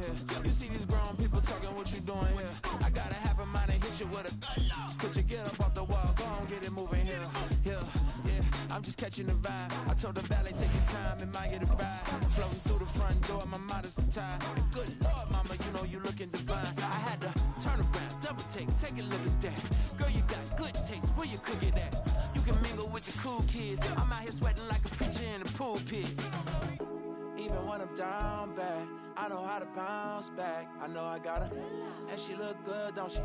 here. You see these grown people talking, what you doing here? I got a half a mind to hit you with a put your get up off the wall, go on, get it moving here. Yeah, I'm just catching the vibe. I told the valet, take your time, it might get a ride. Floating through the front door, my modest tie. Good Lord, mama, you know you looking divine. I had to turn around, double take a look at that. Girl, you got good taste, where you cook it at? You can mingle with the cool kids. I'm out here sweating like a preacher in a pulpit. Even when I'm down bad, I know how to bounce back. I know I got her, and she look good, don't she?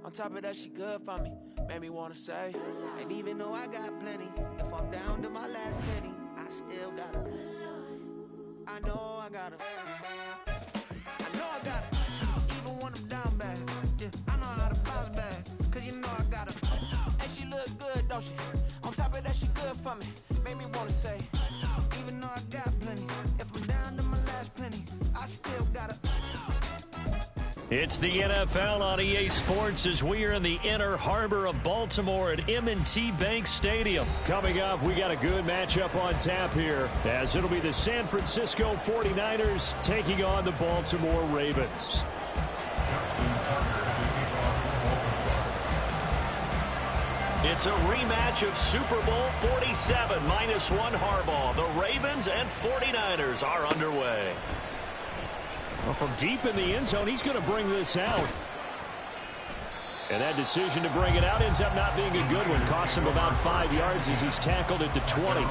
On top of that, she good for me. Made me wanna say, and even though I got plenty, if I'm down to my last penny, I still got her. I know I got her. I know I got her. Even when I'm down bad, yeah, I know how to bounce back. Cause you know I got her. And she look good, don't she? On top of that, she good for me. Made me wanna say, even though I got plenty, if I'm down to my last penny, I still got her. It's the NFL on EA Sports as we are in the inner harbor of Baltimore at M&T Bank Stadium. Coming up, we got a good matchup on tap here as it'll be the San Francisco 49ers taking on the Baltimore Ravens. It's a rematch of Super Bowl 47 -1 Harbaugh. The Ravens and 49ers are underway. Well, from deep in the end zone, he's going to bring this out. And that decision to bring it out ends up not being a good one. Cost him about 5 yards as he's tackled at the 20.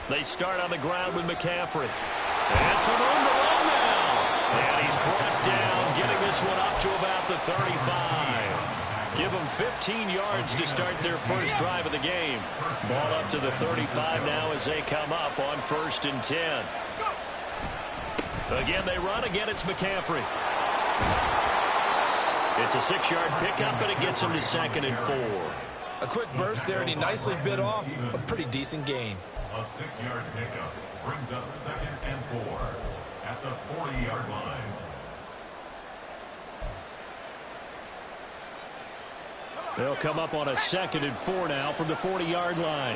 They start on the ground with McCaffrey. And some room to run now. And he's brought down, getting this one up to about the 35. Give them 15 yards to start their first drive of the game. Ball up to the 35 now as they come up on 1st and 10. Again, they run. Again, it's McCaffrey. It's a 6-yard pickup, and it gets him to 2nd and 4. A quick burst there, and he nicely bit off a pretty decent gain. A 6-yard pickup brings up 2nd and 4 at the 40-yard line. They'll come up on a 2nd and 4 now from the 40-yard line.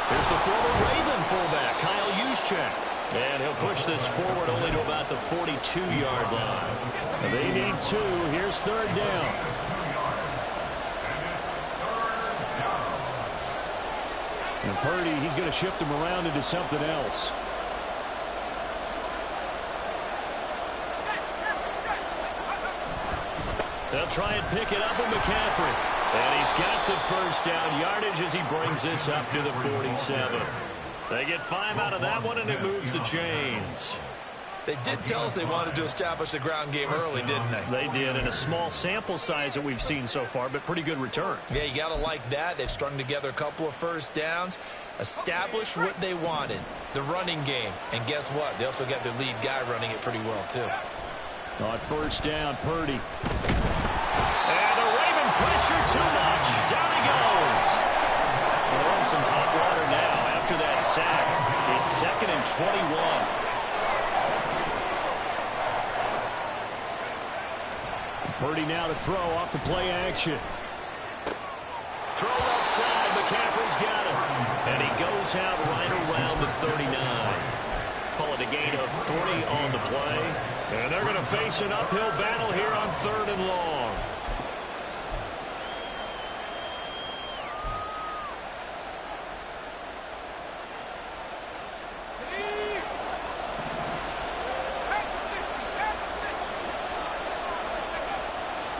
Here's the former Raven fullback, Kyle Juszczyk. And he'll push this forward only to about the 42-yard line. They need 2. Here's 3rd down. And Purdy, he's going to shift him around into something else. They'll try and pick it up with McCaffrey. And he's got the first down yardage as he brings this up to the 47. They get 5 out of that one, and it moves the chains. They did tell us they wanted to establish the ground game early, didn't they? They did, in a small sample size that we've seen so far, but pretty good return. Yeah, you got to like that. They've strung together a couple of first downs, established what they wanted, the running game. And guess what? They also got their lead guy running it pretty well, too. On 1st down, Purdy. And the Raven pressure too much. Down he goes. They're on some hot water now after that sack. It's 2nd and 21. Purdy now to throw off the play action. Throw left side. McCaffrey's got it. And he goes out right around the 39. Call it a gain of 3 on the play. And they're going to face an uphill battle here on 3rd and long.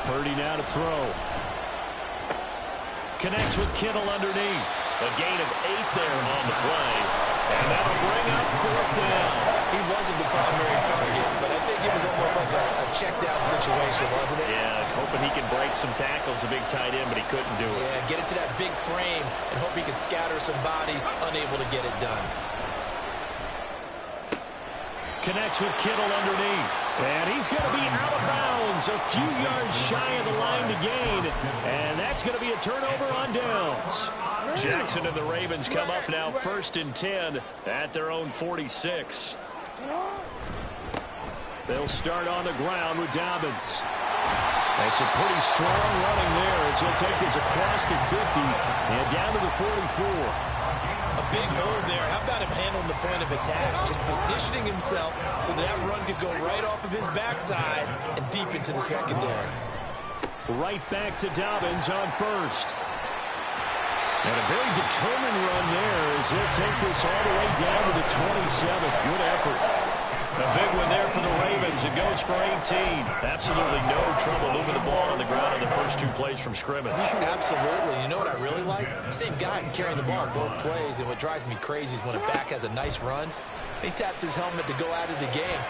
Purdy now to throw. Connects with Kittle underneath. A gain of 8 there on the play. And that'll bring up 4th down. He wasn't the primary target, but I think it was almost like a check-down situation, wasn't it? Yeah, hoping he can break some tackles, a big tight end, but he couldn't do it. Yeah, get it to that big frame and hope he can scatter some bodies, unable to get it done. Connects with Kittle underneath. And he's going to be out of bounds, a few yards shy of the line to gain. And that's going to be a turnover on downs. Jackson and the Ravens come up now 1st and 10 at their own 46. They'll start on the ground with Dobbins. And some pretty strong running there as he'll take this across the 50 and down to the 44. A big hole there. How about him handling the point of attack? Just positioning himself so that run could go right off of his backside and deep into the secondary. Right back to Dobbins on first. And a very determined run there as he'll take this all the way down to the 27. Good effort. A big one there for the Ravens. It goes for 18. Absolutely no trouble moving the ball on the ground in the first 2 plays from scrimmage. Absolutely. You know what I really like? Same guy carrying the ball in both plays, and what drives me crazy is when a back has a nice run, he taps his helmet to go out of the game.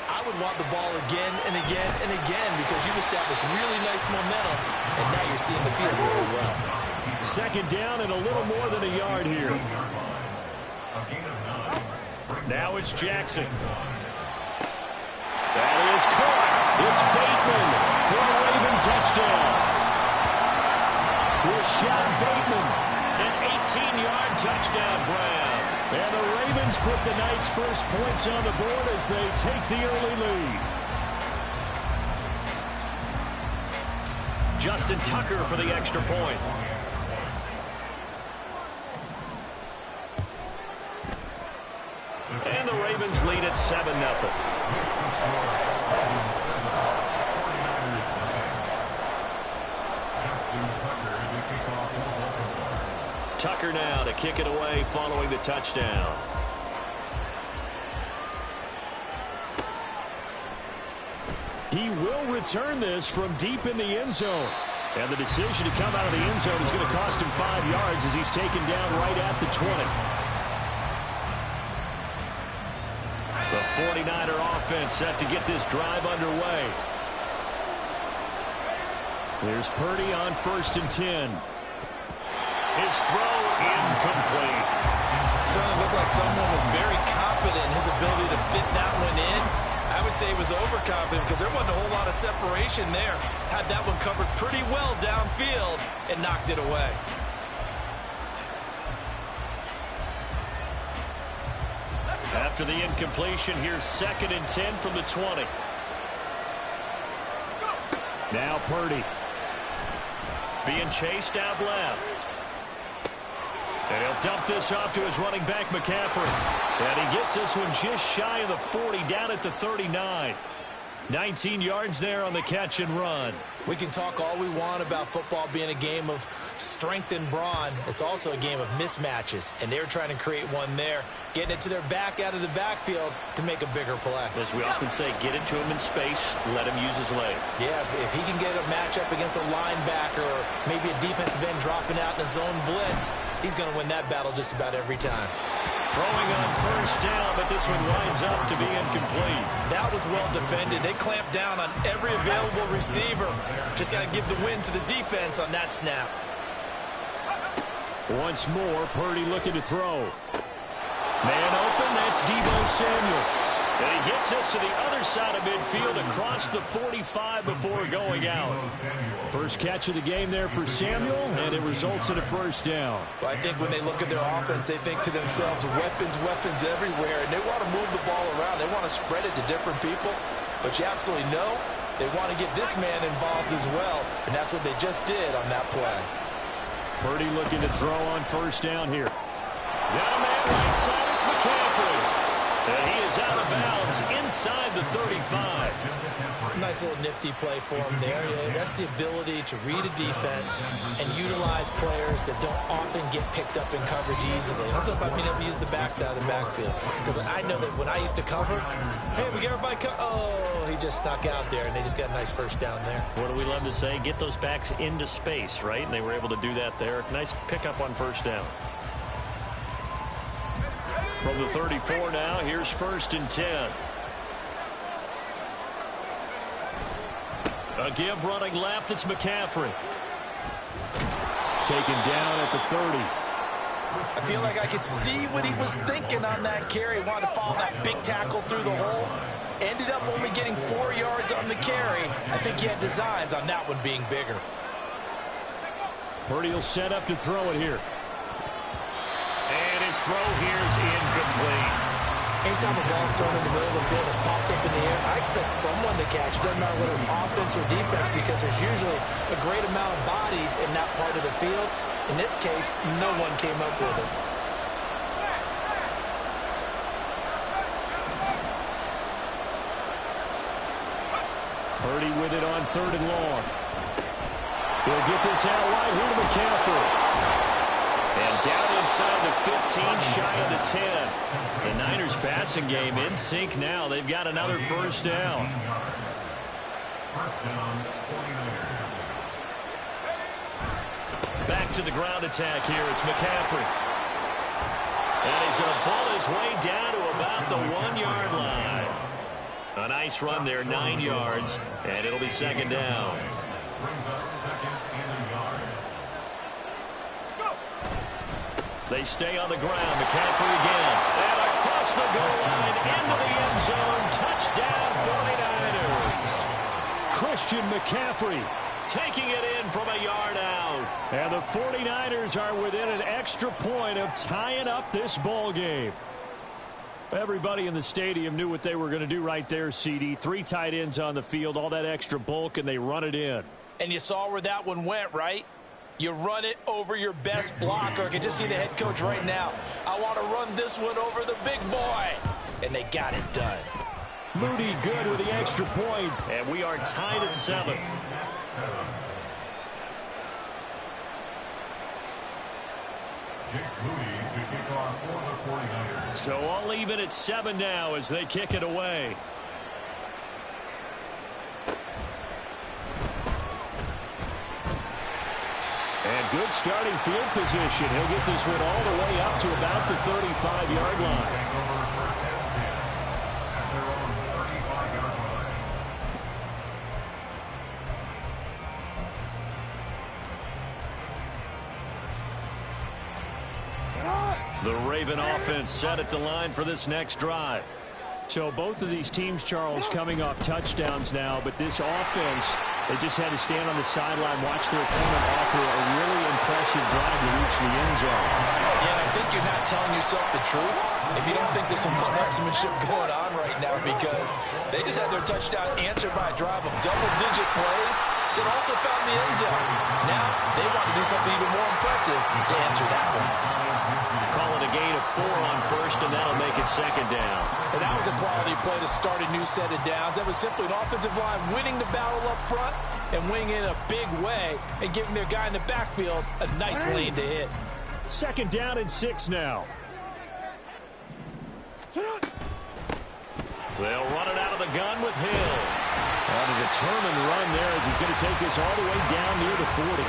I would want the ball again and again and again because you've established really nice momentum, and now you're seeing the field really well. Second down and a little more than a yard here. Now it's Jackson. That is caught. It's Bateman for the Raven touchdown. Rashad Bateman, an 18-yard touchdown grab. And the Ravens put the Knights' first points on the board as they take the early lead. Justin Tucker for the extra point. And the Ravens lead at 7-0. Tucker now to kick it away following the touchdown. He will return this from deep in the end zone. And the decision to come out of the end zone is going to cost him 5 yards as he's taken down right at the 20. The 49er offense set to get this drive underway. Here's Purdy on 1st and 10. His throw incomplete. Certainly looked like someone was very confident in his ability to fit that one in. I would say he was overconfident because there wasn't a whole lot of separation there. Had that one covered pretty well downfield and knocked it away. After the incompletion, here's 2nd and 10 from the 20. Now Purdy. Being chased out left. And he'll dump this off to his running back, McCaffrey. And he gets this one just shy of the 40, down at the 39. 19 yards there on the catch and run. We can talk all we want about football being a game of strength and brawn. It's also a game of mismatches, and they're trying to create one there, getting it to their back out of the backfield to make a bigger play. As we often say, get it to him in space, let him use his leg. Yeah, if he can get a matchup against a linebacker or maybe a defensive end dropping out in a zone blitz, he's going to win that battle just about every time. Throwing on 1st down, but this one winds up to be incomplete. That was well defended. They clamped down on every available receiver. Just got to give the win to the defense on that snap. Once more, Purdy looking to throw. Man open, that's Deebo Samuel. And he gets this to the other side of midfield across the 45 before going out. First catch of the game there for Samuel, and it results in a 1st down. Well, I think when they look at their offense, they think to themselves, weapons, weapons everywhere, and they want to move the ball around. They want to spread it to different people, but you absolutely know they want to get this man involved as well, and that's what they just did on that play. Purdy looking to throw on 1st down here. Got a man right side, it's McCaffrey. And he is out of bounds inside the 35. Nice little nifty play for him there. Yeah, that's the ability to read a defense and utilize players that don't often get picked up in coverage easily. I'm talking about being able to use the backside of the backfield. Because I know that when I used to cover, hey, we get everybody oh, he just snuck out there, and they just got a nice 1st down there. What do we love to say? Get those backs into space, right? And they were able to do that there. Nice pickup on 1st down. From the 34 now, here's 1st and 10. A give running left, it's McCaffrey. Taken down at the 30. I feel like I could see what he was thinking on that carry. Wanted to follow that big tackle through the hole. Ended up only getting 4 yards on the carry. I think he had designs on that one being bigger. Purdy will set up to throw it here. And his throw here is incomplete. Anytime a ball's thrown in the middle of the field, it's popped up in the air, I expect someone to catch it. Doesn't matter whether it's offense or defense, because there's usually a great amount of bodies in that part of the field. In this case, no one came up with it. Purdy with it on 3rd and long. He'll get this out wide here to McCaffrey. And down inside the 15, shy of the 10. The Niners passing game in sync now. They've got another first down. First down, 49ers. Back to the ground attack here. It's McCaffrey. And he's going to pull his way down to about the 1-yard line. A nice run there, 9 yards, and it'll be 2nd down. Brings up 2nd and a yard. They stay on the ground. McCaffrey again. And across the goal line into the end zone. Touchdown 49ers. Christian McCaffrey taking it in from a yard out. And the 49ers are within an extra point of tying up this ball game. Everybody in the stadium knew what they were going to do right there, CD. 3 tight ends on the field, all that extra bulk, and they run it in. And you saw where that one went, right? You run it over your best blocker. I can just see the head coach right now. I want to run this one over the big boy. And they got it done. Moody good with the extra point, and we are tied at 7. Jake Moody to kick off for the 49ers. So all even at 7 now as they kick it away. And good starting field position. He'll get this one all the way up to about the 35-yard line. Take over first and 10 at their own 35-yard line. The Raven offense set at the line for this next drive. So both of these teams, Charles, coming off touchdowns now, but this offense, they just had to stand on the sideline, watch their opponent offer a really impressive drive to reach the end zone. Yeah, I think you're not telling yourself the truth if you don't think there's some one-upsmanship going on right now, because they just had their touchdown answered by a drive of double-digit plays that also found the end zone. Now they want to do something even more impressive to answer that one. Call it a gain of 4 on first, and that'll make it 2nd down. And that was a quality play to start a new set of downs. That was simply an offensive line winning the battle up front and winning in a big way and giving their guy in the backfield a nice lane to hit. 2nd down and 6 now. They'll run it out of the gun with Hill. On a determined run there as he's going to take this all the way down near the 40.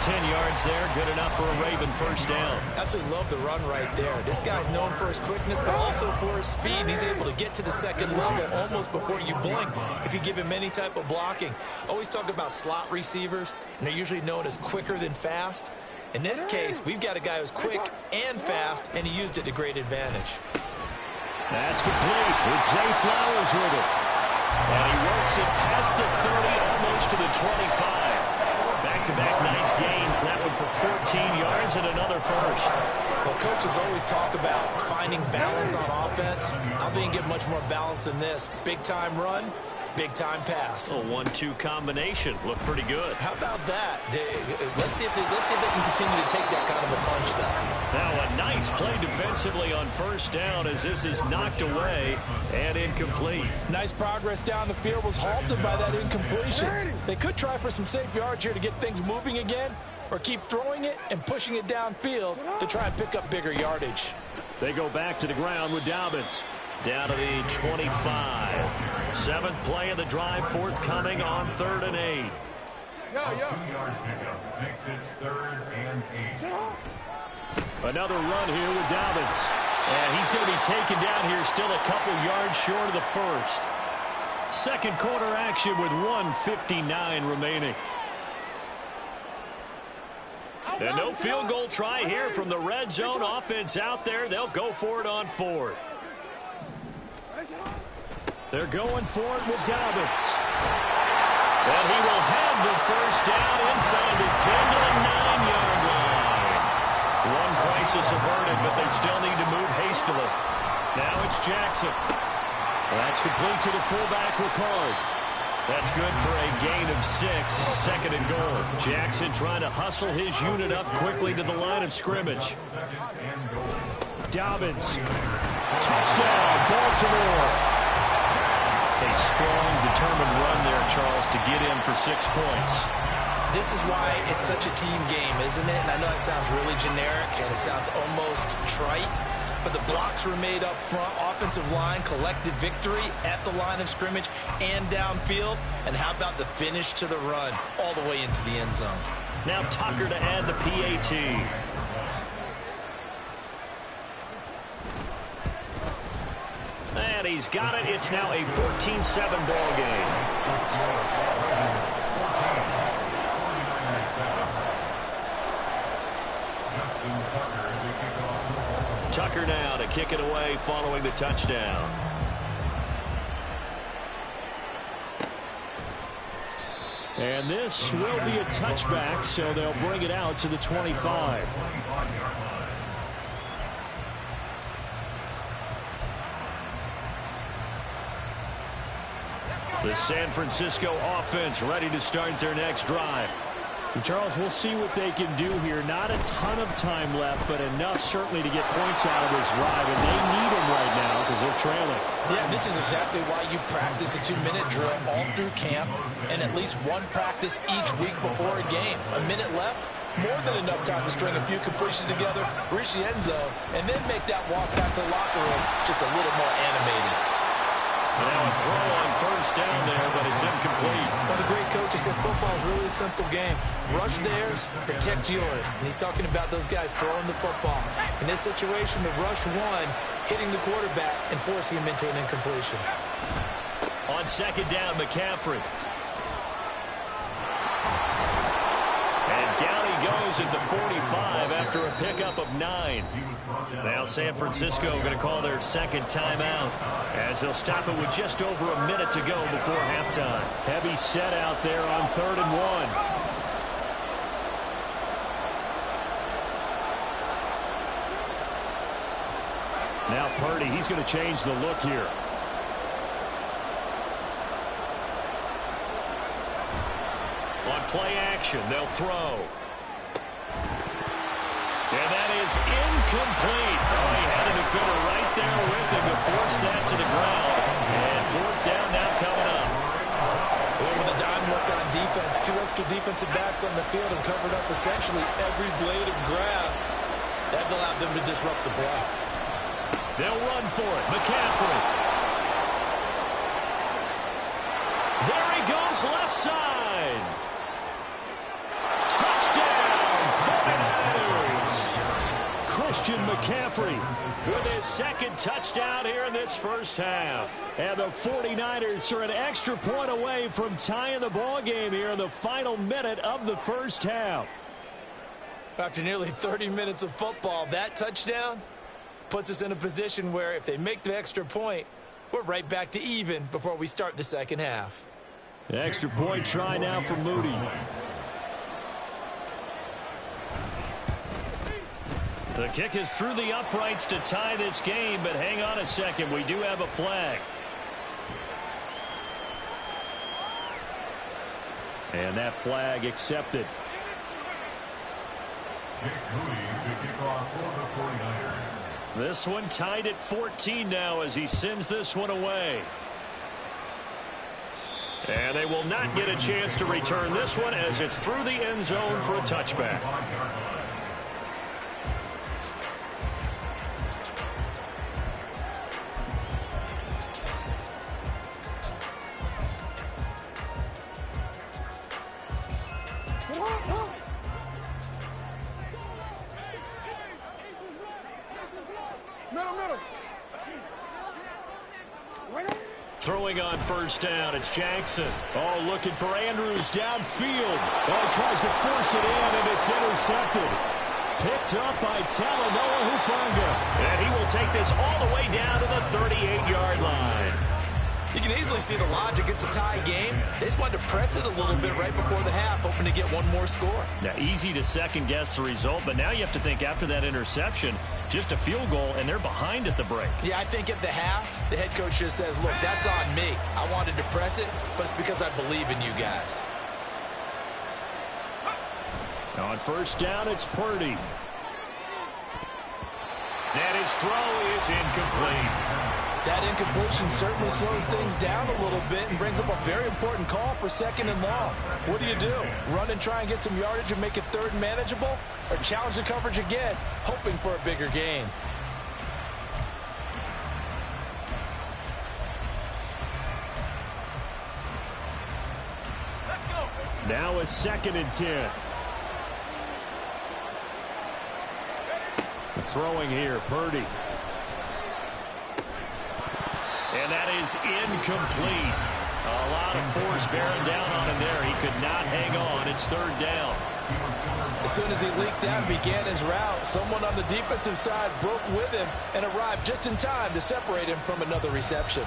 10 yards there, good enough for a Raven first down. Absolutely love the run right there. This guy's known for his quickness, but also for his speed. And he's able to get to the 2nd level almost before you blink if you give him any type of blocking. Always talk about slot receivers, and they're usually known as quicker than fast. In this case, we've got a guy who's quick and fast, and he used it to great advantage. That's complete with Zay Flowers with it. And he works it past the 30, almost to the 25. Back-to-back nice gains. That one for 14 yards and another first. Well, coaches always talk about finding balance on offense. I don't think you get much more balance than this. Big-time run, big-time pass. A 1-2 combination. Looked pretty good. How about that? Let's see if they can continue to take that kind of a punch, though. Now a nice play defensively on first down as this is knocked away and incomplete. Nice progress down the field, was halted by that incompletion. They could try for some safe yards here to get things moving again, or keep throwing it and pushing it downfield to try and pick up bigger yardage. They go back to the ground with Dobbins. Down to the 25. 7th play of the drive forthcoming on 3rd and 8. A 2-yard pickup makes it 3rd and 8. Another run here with Dobbins. And he's going to be taken down here still a couple yards short of the first. 2nd quarter action with 1:59 remaining. And no field goal try here from the red zone offense out there. They'll go for it on 4th. They're going for it with Dobbins. And he will have the first down inside the 10 to the 9-yard line. One crisis averted, but they still need to move hastily. Now it's Jackson. That's complete to the fullback, Ricard. That's good for a gain of 6, 2nd and goal. Jackson trying to hustle his unit up quickly to the line of scrimmage. Dobbins. Touchdown, Baltimore. A strong, determined run there, Charles, to get in for 6 points. This is why it's such a team game, isn't it? And I know it sounds really generic and it sounds almost trite, but the blocks were made up front, offensive line, collected victory at the line of scrimmage and downfield. And how about the finish to the run all the way into the end zone? Now Tucker to add the PAT. And he's got it. It's now a 14-7 ball game. Tucker now to kick it away following the touchdown. And this will be a touchback, so they'll bring it out to the 25. The San Francisco offense ready to start their next drive. Charles, we'll see what they can do here. Not a ton of time left, but enough certainly to get points out of this drive, and they need them right now because they're trailing. Yeah, this is exactly why you practice a 2-minute drill all through camp and at least one practice each week before a game. A minute left, more than enough time to string a few completions together, reach the end zone, and then make that walk back to the locker room just a little more animated. Now a throw on first down there, but it's incomplete. One of the great coaches said football is really a simple game. Rush theirs, protect yours. And he's talking about those guys throwing the football. In this situation, the rush one, hitting the quarterback and forcing him into an incompletion. On 2nd down, McCaffrey. And down he goes at the 45 after a pickup of 9. Now San Francisco going to call their 2nd timeout as they'll stop it with just over a minute to go before halftime. Heavy set out there on 3rd and 1. Now Purdy, he's going to change the look here. On play action, they'll throw. And that is incomplete. Oh, he had a defender right there with him to force that to the ground. And 4th down now coming up. With a dime look on defense, 2 extra defensive backs on the field and covered up essentially every blade of grass. That allowed them to disrupt the play. They'll run for it. McCaffrey. There he goes, left side. Touchdown, 49ers. Christian McCaffrey with his 2nd touchdown here in this first half. And the 49ers are an extra point away from tying the ball game here in the final minute of the first half. After nearly 30 minutes of football, that touchdown puts us in a position where if they make the extra point, we're right back to even before we start the second half. The extra point try now for Moody. The kick is through the uprights to tie this game, but hang on a second. We do have a flag. And that flag accepted. Jake Moody to kick off for the 49ers. This one tied at 14 now as he sends this one away. And they will not get a chance to return this one as it's through the end zone for a touchback. Throwing on first down, it's Jackson. Oh, looking for Andrews downfield. Oh, tries to force it in, and it's intercepted. Picked up by Talanoa Hufanga. And he will take this all the way down to the 38-yard line. You can easily see the logic. It's a tie game. They just wanted to press it a little bit right before the half, hoping to get one more score. Now, easy to second-guess the result, but now you have to think after that interception, just a field goal, and they're behind at the break. Yeah, I think at the half, the head coach just says, look, that's on me. I wanted to press it, but it's because I believe in you guys. Now on first down, it's Purdy. And his throw is incomplete. That incompletion certainly slows things down a little bit and brings up a very important call for second and long. What do? Run and try and get some yardage and make it third and manageable? Or challenge the coverage again, hoping for a bigger gain? Now a second and 10. Throwing here, Purdy. And that is incomplete. A lot of force bearing down on him there. He could not hang on. It's third down. As soon as he leaked out and began his route, someone on the defensive side broke with him and arrived just in time to separate him from another reception.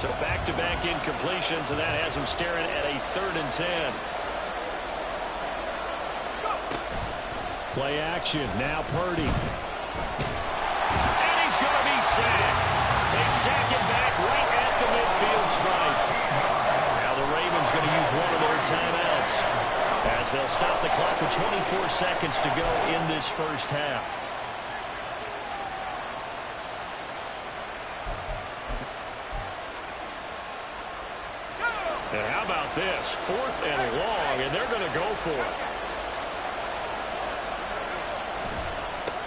So back-to-back incompletions, and that has him staring at a third and 10. Play action. Now Purdy. And he's going to be sacked. They sack him back right at the midfield stripe. Now the Ravens going to use one of their timeouts as they'll stop the clock with 24 seconds to go in this first half. And how about this? 4th and long, and they're going to go for it.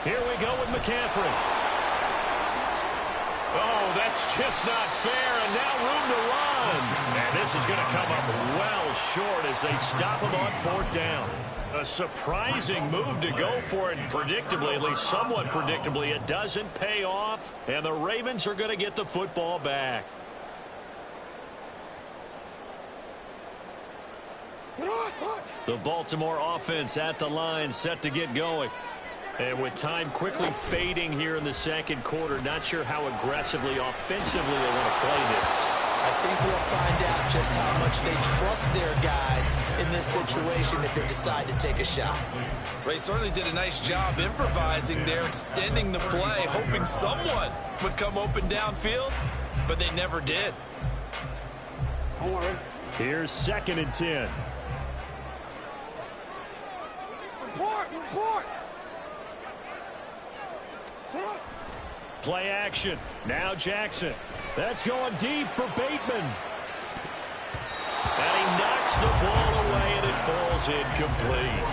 Here we go with McCaffrey. Oh, that's just not fair, and now room to run. And this is going to come up well short as they stop him on 4th down. A surprising move to go for it, and predictably, at least somewhat predictably, it doesn't pay off, and the Ravens are going to get the football back. The Baltimore offense at the line, set to get going. And with time quickly fading here in the second quarter, not sure how aggressively, offensively they want to play this. I think we'll find out just how much they trust their guys in this situation if they decide to take a shot. They certainly did a nice job improvising there, extending the play, hoping someone would come open downfield, but they never did. Here's 2nd and 10. Report! Play action. Now Jackson. That's going deep for Bateman. And he knocks the ball away, and it falls incomplete.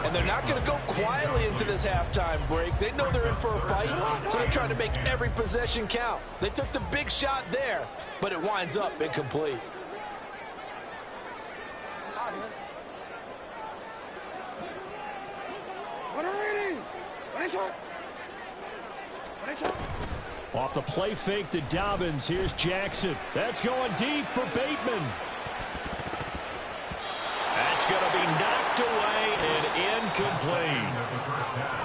And they're not going to go quietly into this halftime break. They know they're in for a fight, so they're trying to make every possession count. They took the big shot there, but it winds up incomplete. Off the play fake to Dobbins. Here's Jackson. That's going deep for Bateman. That's going to be knocked away and incomplete.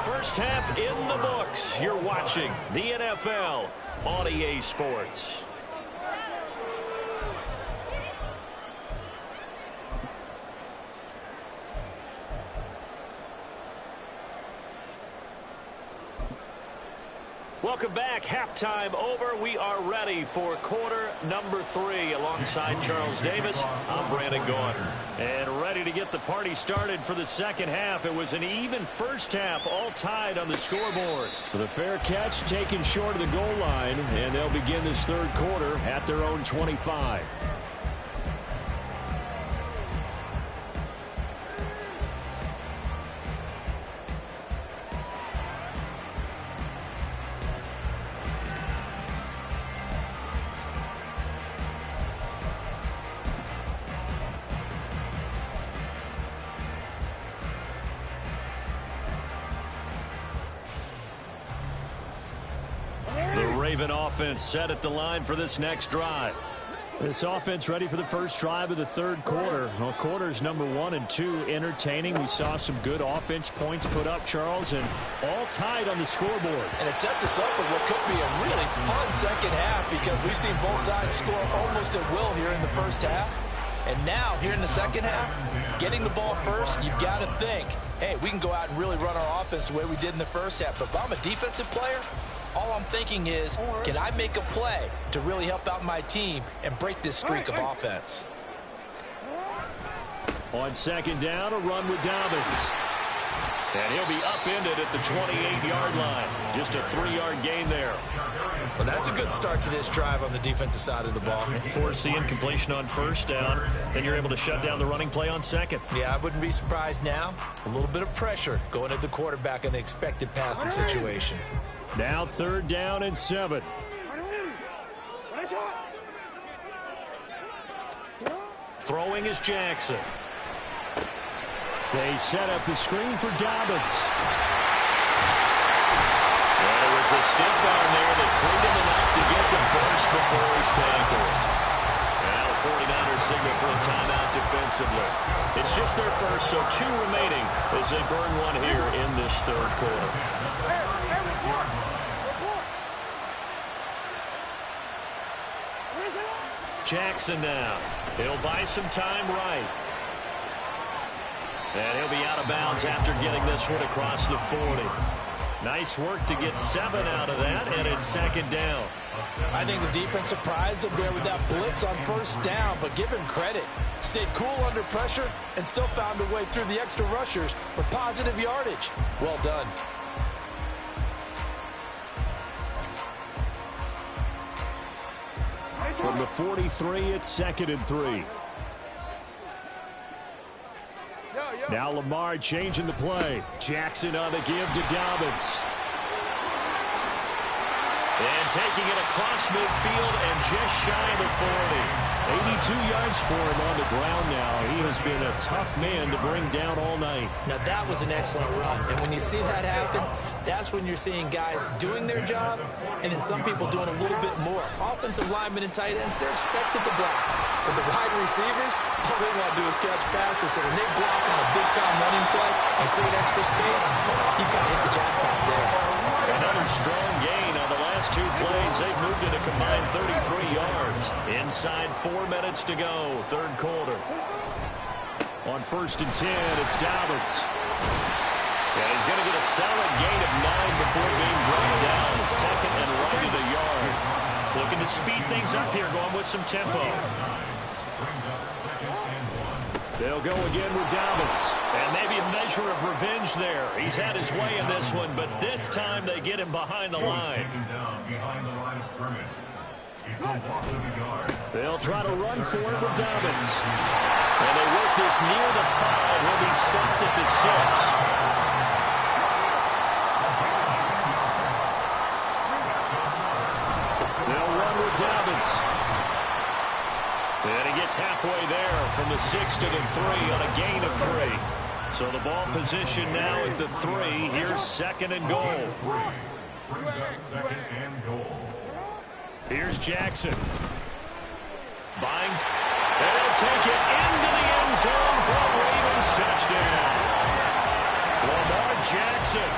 First half in the books. You're watching the NFL on EA Sports. Welcome back. Halftime over. We are ready for quarter number 3. Alongside Charles Davis, I'm Brandon Gaudin. And ready to get the party started for the second half. It was an even first half, all tied on the scoreboard. The fair catch taken short of the goal line, and they'll begin this third quarter at their own 25. Raven offense set at the line for this next drive. This offense ready for the first drive of the third quarter. Well, quarters number 1 and 2 entertaining. We saw some good offense points put up, Charles, and all tied on the scoreboard. And it sets us up for what could be a really fun second half because we've seen both sides score almost at will here in the first half. And now, here in the second half, getting the ball first, you've got to think, hey, we can go out and really run our offense the way we did in the first half. But if I'm a defensive player, all I'm thinking is, can I make a play to really help out my team and break this streak of offense? On second down, a run with Dobbins. And he'll be upended at the 28-yard line. Just a 3-yard gain there. Well, that's a good start to this drive on the defensive side of the ball. Force the incompletion on first down. Then you're able to shut down the running play on second. Yeah, I wouldn't be surprised now. A little bit of pressure going at the quarterback in the expected passing situation. Now third down and 7. Throwing is Jackson. They set up the screen for Dobbins. Well, it was a stiff arm there that freed him enough to get the first before he's tackled. Now the 49ers signal for a timeout defensively. It's just their first, so 2 remaining as they burn one here in this third quarter. Jackson now. He'll buy some time right. And he'll be out of bounds after getting this one across the 40. Nice work to get 7 out of that, and it's second down. I think the defense surprised him there with that blitz on first down, but give him credit. Stayed cool under pressure and still found a way through the extra rushers for positive yardage. Well done. From the 43, it's second and 3. Now Lamar changing the play. Jackson on the give to Dobbins. And taking it across midfield and just shy of the 40. 82 yards for him on the ground now. He has been a tough man to bring down all night. Now that was an excellent run. And when you see that happen, that's when you're seeing guys doing their job and then some people doing a little bit more. Offensive linemen and tight ends, they're expected to block. But the wide receivers, all they want to do is catch passes. So when they block on a big-time running play and create extra space, you've got to hit the jackpot there. Another strong gain on the last 2 plays. They've moved it a combined 33 yards. Inside 4 minutes to go, third quarter. On first and 10, it's Dobbins. And he's going to get a solid gain of 9 before being brought down. Second and right at the yard. Looking to speed things up here, going with some tempo. They'll go again with Dobbins. And maybe a measure of revenge there. He's had his way in this one, but this time they get him behind the line. They'll try to run for it with Dobbins. And they work this near the 5. He'll be stopped at the 6. They'll run with Dobbins. And he gets halfway there from the 6 to the 3 on a gain of 3. So the ball position now at the 3. Here's second and goal. Here's Jackson. Binds. And he'll take it into the end zone for a Ravens touchdown. Lamar Jackson,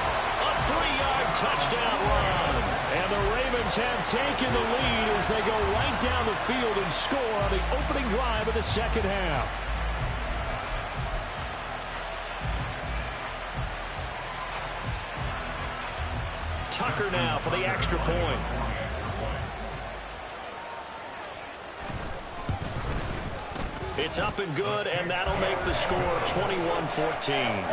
a 3-yard touchdown run. And the Ravens have taken the lead as they go right down the field and score on the opening drive of the second half. Tucker now for the extra point. It's up and good, and that'll make the score 21-14.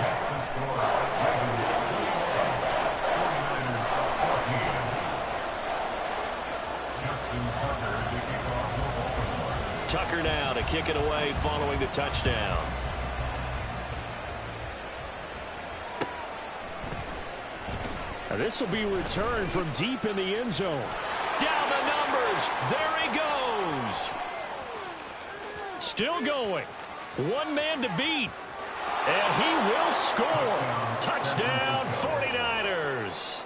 Tucker now to kick it away following the touchdown. Now this will be returned from deep in the end zone. Down the numbers. There he goes. Still going. One man to beat. And he will score. Touchdown 49ers.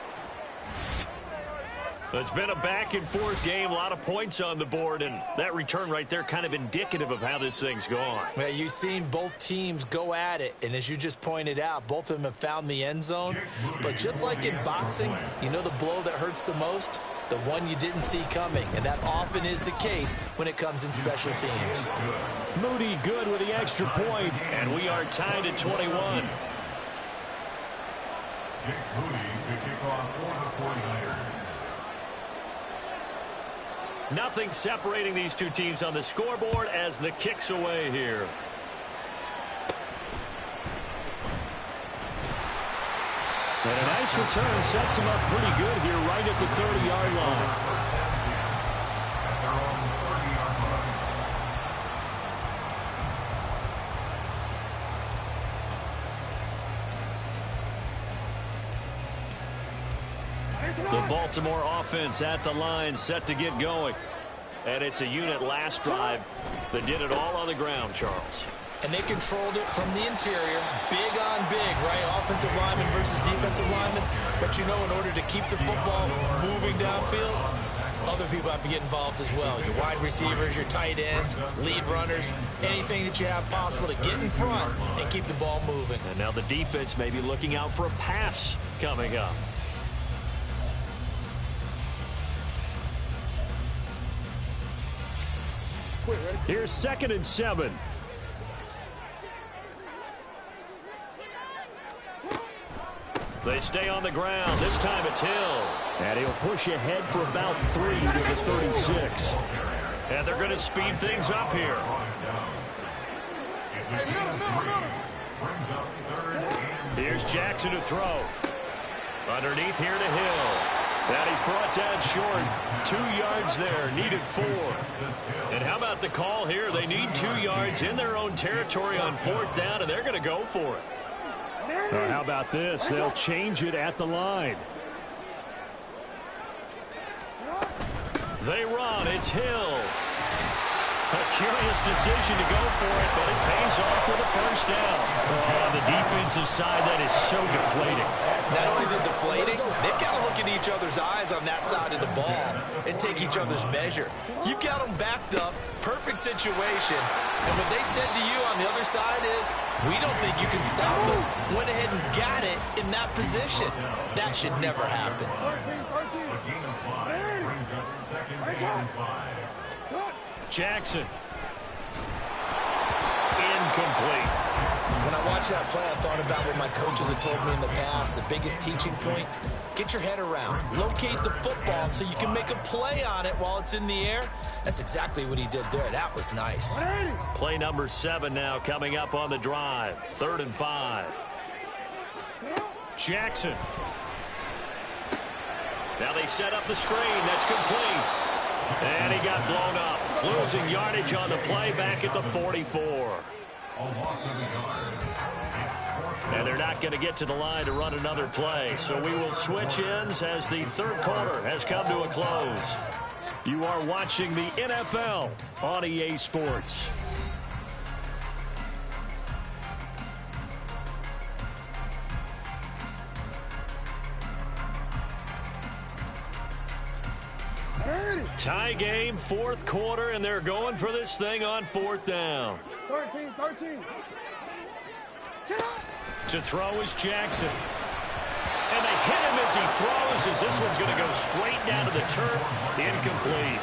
It's been a back-and-forth game, a lot of points on the board, and that return right there kind of indicative of how this thing's gone. Well, you've seen both teams go at it, and as you just pointed out, both of them have found the end zone. But just like in boxing, you know the blow that hurts the most? The one you didn't see coming, and that often is the case when it comes in special teams. Moody good with the extra point, and we are tied at 21. Jake Moody to kick off for the 49ers. Nothing separating these two teams on the scoreboard as the kick's away here. And a nice return sets him up pretty good here right at the 30-yard line. The Baltimore offense at the line, set to get going. And it's a unit last drive that did it all on the ground, Charles. And they controlled it from the interior, big on big, right? Offensive lineman versus defensive lineman. But you know, in order to keep the football moving downfield, other people have to get involved as well. Your wide receivers, your tight ends, lead runners, anything that you have possible to get in front and keep the ball moving. And now the defense may be looking out for a pass coming up. Here's 2nd and 7. They stay on the ground. This time it's Hill. And he'll push ahead for about 3 to the 36. And they're going to speed things up here. Here's Jackson to throw. Underneath here to Hill. And he's brought down short. 2 yards there, needed 4. And how about the call here? They need 2 yards in their own territory on 4th down, and they're going to go for it. How about this? They'll change it at the line. They run. It's Hill. A curious decision to go for it, but it pays off for the 1st down. On the defensive side, that is so deflating. Not only is it deflating, they've got to look in each other's eyes on that side of the ball and take each other's measure. You've got them backed up, perfect situation, and what they said to you on the other side is, we don't think you can stop us. Went ahead and got it in that position. That should never happen. A gain of 5 brings up 2nd and 5. Jackson. Incomplete. When I watched that play, I thought about what my coaches had told me in the past. The biggest teaching point, get your head around. Locate the football so you can make a play on it while it's in the air. That's exactly what he did there. That was nice. Play number 7 now coming up on the drive. 3rd and 5. Jackson. Now they set up the screen. That's complete. And he got blown up. Losing yardage on the play back at the 44. And they're not going to get to the line to run another play. So we will switch ends as the 3rd quarter has come to a close. You are watching the NFL on EA Sports. Tie game, 4th quarter, and they're going for this thing on 4th down. 13. To throw is Jackson. And they hit him as he throws, as this one's going to go straight down to the turf. Incomplete.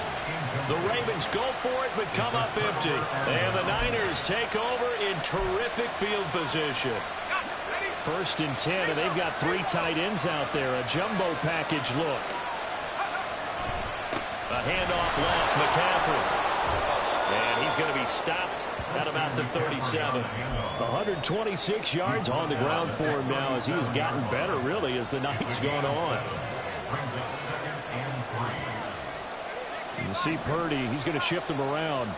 The Ravens go for it, but come up empty. And the Niners take over in terrific field position. 1st and 10, and they've got 3 tight ends out there. A jumbo package look. A handoff left, McCaffrey. And he's going to be stopped at about the 37. 126 yards on the ground for him now as he has gotten better, really, as the night's gone on. You see Purdy, he's going to shift him around.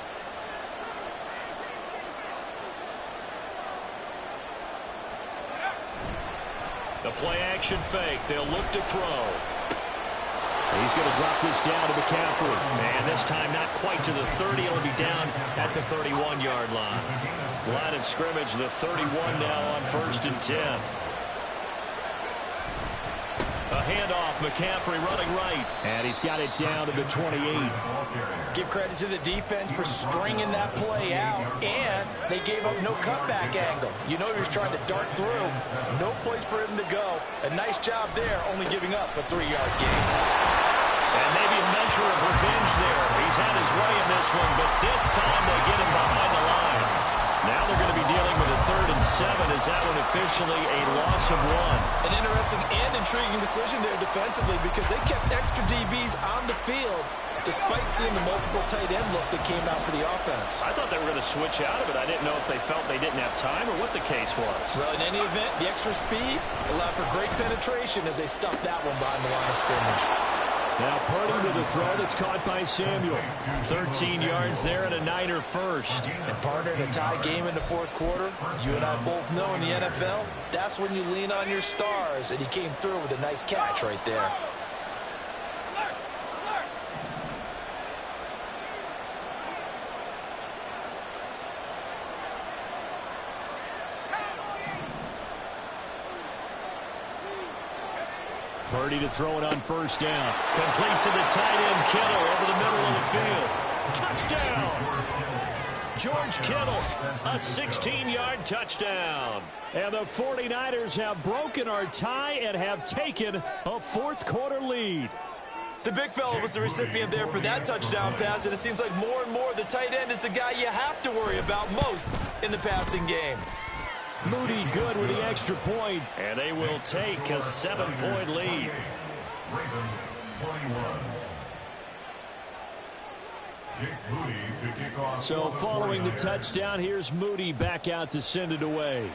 The play-action fake. They'll look to throw. He's going to drop this down to McCaffrey. And this time not quite to the 30. It'll be down at the 31-yard line. Line of scrimmage, the 31 now on 1st and 10. A handoff. McCaffrey running right. And he's got it down to the 28. Give credit to the defense for stringing that play out, and they gave up no cutback angle. You know he was trying to dart through. No place for him to go. A nice job there, only giving up a 3-yard gain. And maybe a measure of revenge there. He's had his way in this one, but this time they get him behind the line. Now they're going to be dealing with a 3rd and 7. Is that one officially a loss of 1? An interesting and intriguing decision there defensively because they kept extra DBs on the field despite seeing the multiple tight end look that came out for the offense. I thought they were going to switch out of it. I didn't know if they felt they didn't have time or what the case was. Well, in any event, the extra speed allowed for great penetration as they stuffed that one behind the line of scrimmage. Now Purdy with a throw that's caught by Samuel. 13 yards there and a Niner first. And partner, in a tie game in the 4th quarter, you and I both know in the NFL, that's when you lean on your stars, and he came through with a nice catch right there. Purdy to throw it on 1st down. Complete to the tight end, Kittle, over the middle of the field. Touchdown! George Kittle, a 16-yard touchdown. And the 49ers have broken our tie and have taken a 4th quarter lead. The big fella was the recipient there for that touchdown pass, and it seems like more and more the tight end is the guy you have to worry about most in the passing game. Moody good with the extra point, and they will take a 7-point lead. Ravens 21. So following the touchdown, here's Moody back out to send it away.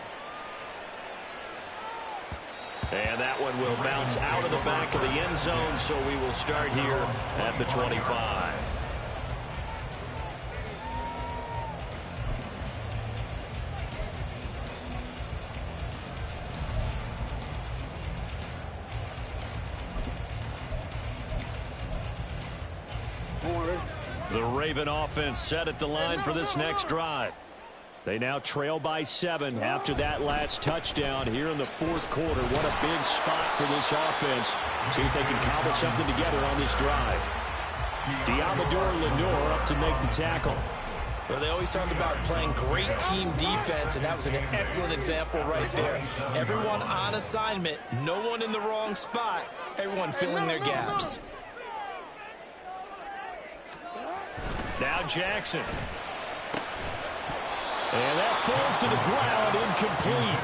And that one will bounce out of the back of the end zone, so we will start here at the 25. The Raven offense set at the line for this next drive. They now trail by 7 after that last touchdown here in the 4th quarter. What a big spot for this offense. See if they can cobble something together on this drive. Diamador Lenore up to make the tackle. Well, they always talk about playing great team defense, and that was an excellent example right there. Everyone on assignment, no one in the wrong spot, everyone filling their gaps. Now Jackson. And that falls to the ground, incomplete.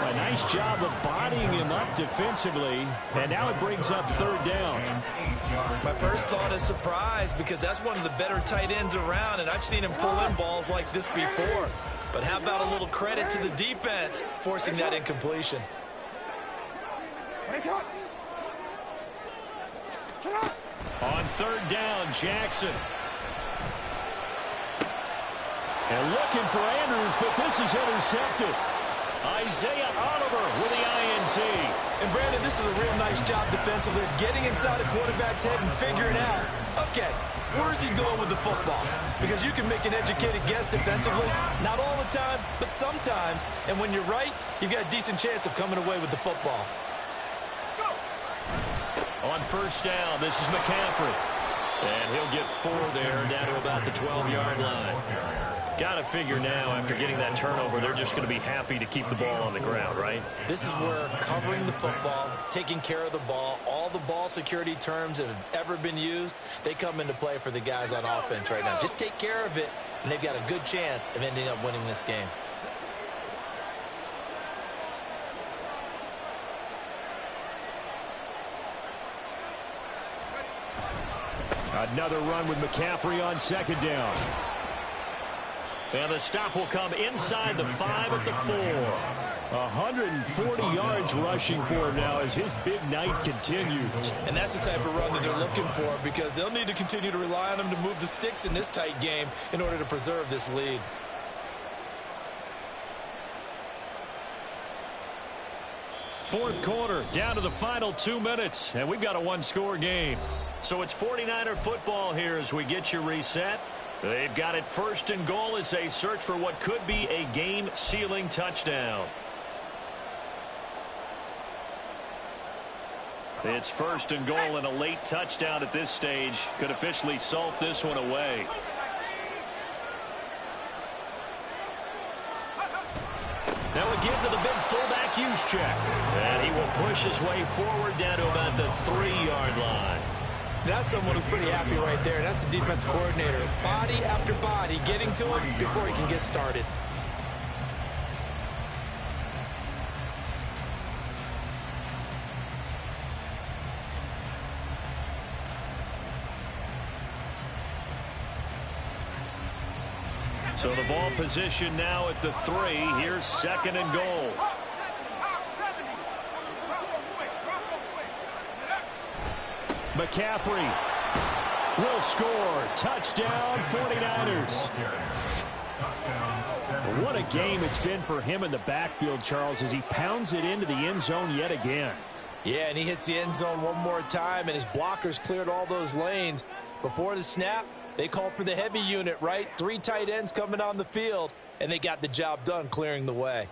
A nice job of bodying him up defensively. And now it brings up 3rd down. My first thought is surprise because that's one of the better tight ends around, and I've seen him pull in balls like this before. But how about a little credit to the defense forcing that incompletion? On 3rd down, Jackson. And looking for Andrews, but this is intercepted. Isaiah Oliver with the INT. And Brandon, this is a real nice job defensively of getting inside a quarterback's head and figuring out, okay, where is he going with the football? Because you can make an educated guess defensively, not all the time, but sometimes. And when you're right, you've got a decent chance of coming away with the football. On 1st down, this is McCaffrey. And he'll get 4 there, down to about the 12-yard line. Got to figure now, after getting that turnover, they're just going to be happy to keep the ball on the ground, right? This is where covering the football, taking care of the ball, all the ball security terms that have ever been used, they come into play for the guys on offense right now. Just take care of it, and they've got a good chance of ending up winning this game. Another run with McCaffrey on 2nd down. And the stop will come inside the 5 at the 4. 140 yards rushing for him now as his big night continues. And that's the type of run that they're looking for because they'll need to continue to rely on him to move the sticks in this tight game in order to preserve this lead. Fourth quarter, down to the final 2 minutes, and we've got a one-score game. So it's 49er football here as we get you reset. They've got it 1st and goal as they search for what could be a game-sealing touchdown. It's first and goal, and a late touchdown at this stage could officially salt this one away. Now again to the big fullback use check. And he will push his way forward down to about the 3-yard line. That's someone who's pretty happy right there. That's the defense coordinator. Body after body getting to him before he can get started. So the ball position now at the 3. Here's second and goal. McCaffrey will score. Touchdown, 49ers. What a game it's been for him in the backfield, Charles, as he pounds it into the end zone yet again. Yeah, and he hits the end zone one more time, and his blockers cleared all those lanes. Before the snap, they called for the heavy unit, right? 3 tight ends coming on the field, and they got the job done clearing the way.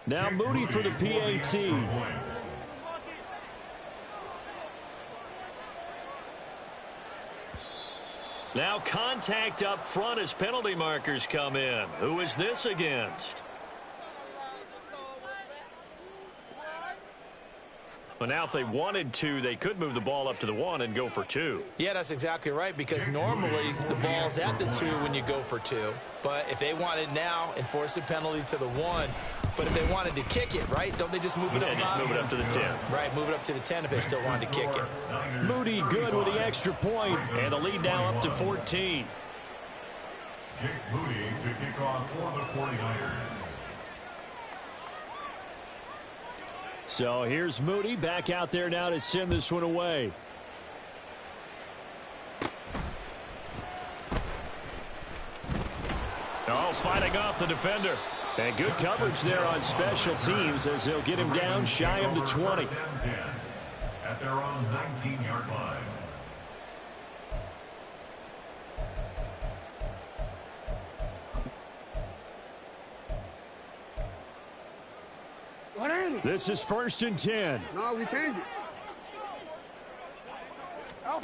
Now Moody for the PAT. Now contact up front as penalty markers come in. Who is this against? Well, now if they wanted to, they could move the ball up to the 1 and go for 2. Yeah, that's exactly right, because normally the ball's at the 2 when you go for 2. But if they wanted now, enforce the penalty to the 1. But if they wanted to kick it, right, don't they just move it up? Yeah, just move it up to the 10. Right, move it up to the 10 if they still wanted to kick it. Moody good with the extra point, and the lead now up to 14. Jake Moody to kick off for the 49ers. So here's Moody back out there now to send this one away. Oh, fighting off the defender. And good coverage there on special teams as they'll get him down shy of the 20. At their own 19-yard line. What ain't it? This is first and 10. No, we changed it. Oh.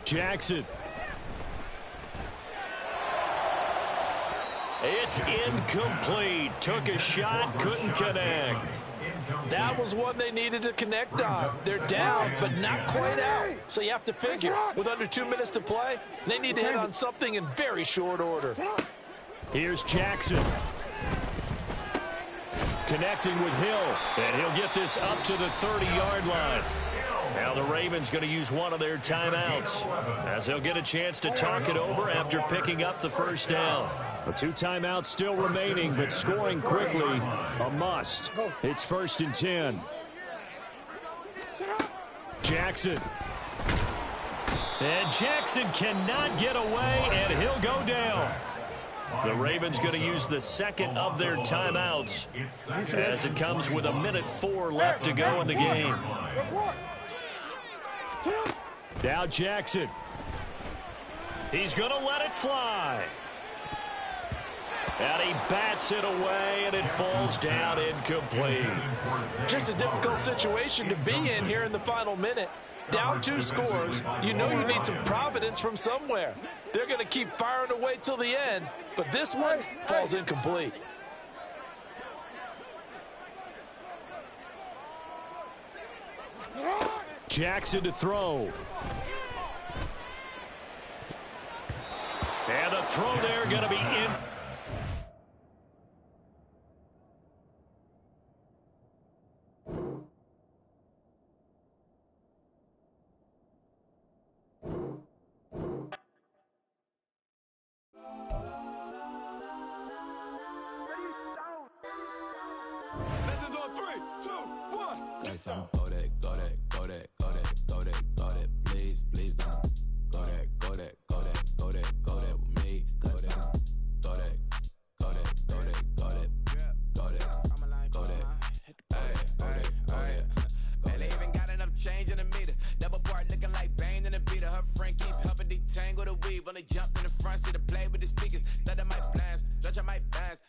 Jackson. It's incomplete. Took a shot, couldn't connect. That was one they needed to connect on. They're down, but not quite out. So you have to figure, with under 2 minutes to play, they need to hit on something in very short order. Here's Jackson. Connecting with Hill, and he'll get this up to the 30-yard line. Now the Ravens going to use one of their timeouts as they'll get a chance to talk it over after picking up the first down. The 2 timeouts still remaining, but scoring quickly, a must. It's first and 10. Jackson. And Jackson cannot get away, and he'll go down. The Ravens going to use the second of their timeouts as it comes with 1:04 left to go in the game. Now Jackson. He's going to let it fly. And he bats it away, and it falls down incomplete. Just a difficult situation to be in here in the final minute. Down 2 scores, you know you need some providence from somewhere. They're going to keep firing away till the end, but this one falls incomplete. Jackson to throw. And the throw there going to be in. Go that, please don't. Go that with me. Go that. Man, they even got enough change in a meter. Double part looking like Bane in a beater. Her friend keep helping detangle the weave. Only jumped in the front seat to play with the speakers. Thought I might blast, judge I might pass.